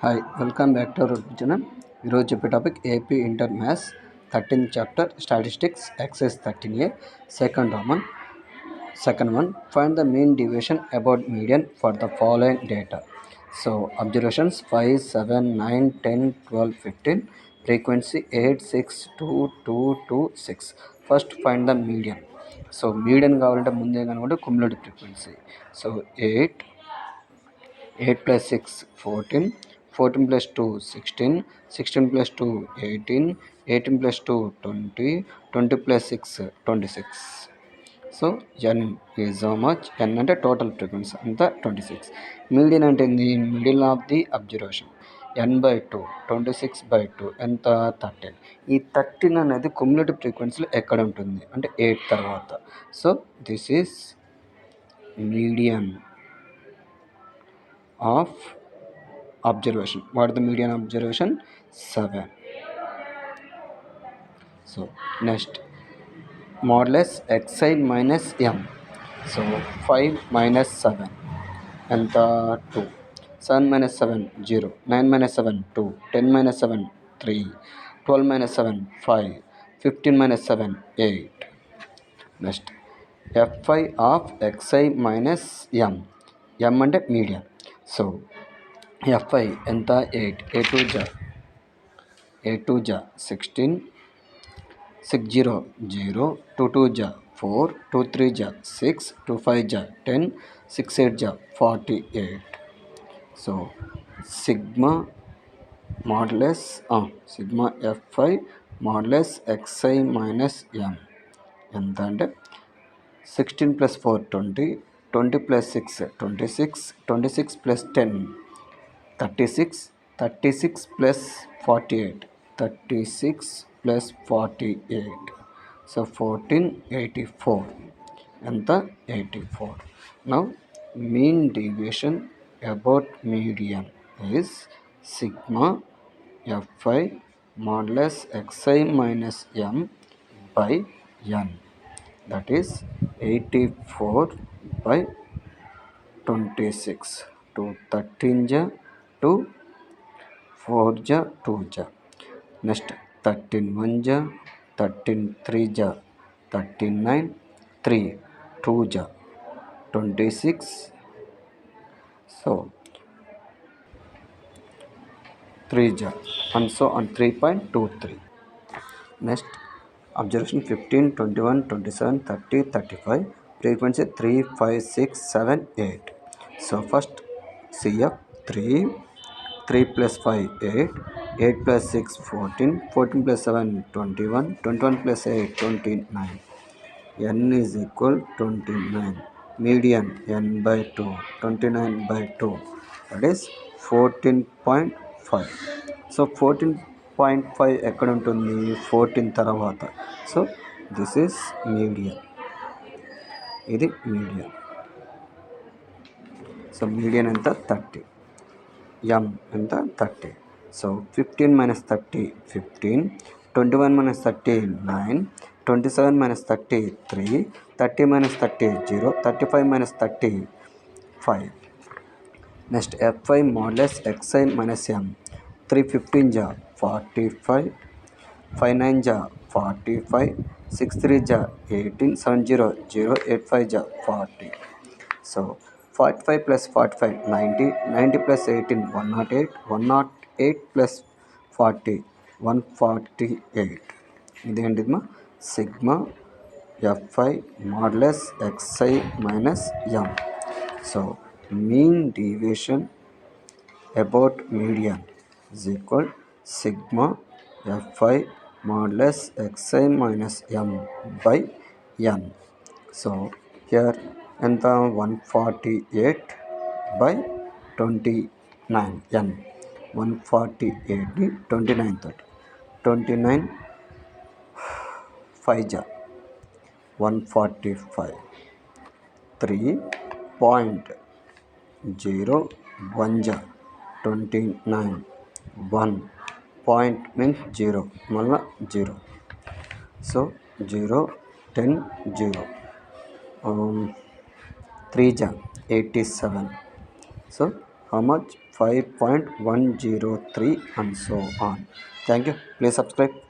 Hi welcome back to our channel. ఈరోజు చెప్పే topic AP inter maths 13th chapter statistics exercise 13A second one find the mean deviation about median for the following data. So observations 5, 7, 9, 10, 12, 15, frequency 8, 6, 2, 2, 2, 6. First find the median. So median కావాలంటే ముందే కనుకుంటే cumulative frequency. So 8 plus 6 14, 14 plus 2 16, 16 plus 2 18, 18 plus 2 20, 20 plus 6 26. So n is how much? n అంటే total frequency అంతా 26. Median అంటే ఏంది? Middle of the observation. n/2 26/2 ఎంత 13. ఈ 13 అనేది క్యుములేటివ్ ఫ్రీక్వెన్సీలో ఎక్కడ ఉంటుంది అంటే 8 తర్వాత. So this is median of observation. What is the median observation? 7. So next, modulus xi minus m. So 5 minus 7 and 2. 7 minus 7 0, 9 minus 7 2, 10 minus 7 3, 12 minus 7 5, 15 minus 7 8. Next, fi of xi minus m. m అంటే median. So fi ఎంత 8, a2 జా 16, 6 0 0, 2 2 జా 4, 2 3 జా 6, 2 5 జా 10, 6 8 జా 48. So sigma fi modulus xi minus m ఎంత అంటే 16 plus 4 20, 20 plus 6 26, 26 plus 10 36, 36 plus 48, 36 plus 48. So 1484 ఎంత 84. Now mean deviation about median is sigma fi modulus xi minus m by n, that is 84/26. 2 13 ja 2, 4 ja 2 ja. Next 13 1 ja, 13 3 ja 39, 3 2 ja 26. So 3 ja and so on 3.23. Next observation 15, 21, 27, 30, 35, frequency 3 5 6 7 8. So first CF 3 plus 5 8, 8 plus 6 14, 14 plus 7 21, 21 plus 8 29. n is equal 29. Median n/2, 29/2, that is 14.5. So 14.5 ఎక్కడ ఉంటుంది? 14 తర్వాత. So this is median. ఇది median. So median ఎంత? 30. m ఎంత? 30. So 15 minus 30 15, 21 minus 30 9, 27 minus 30 3, 30 minus 30 0, 35 minus 30 5. Next fi modulus xi minus m. 3 15 ja 45, 5 9 ja 45, 6 3 ja 18, 7 0 0, 8 5 ja 40. So 45 plus 45 90, 90 plus 18 108, 108 plus 40 148. ఇదేంటిది? Sigma fi modulus xi minus m. So mean deviation about median is equal sigma fi modulus xi minus m by n. So here ఎంత? 148/29. n 148ని 29 తోటి 29 5 ja 145, 3.01 ja 29, 1 point means 0 మళ్ళా 0. So 0 10 0, 3 ja 87. So how much? 5.103 and so on. Thank you. Please subscribe.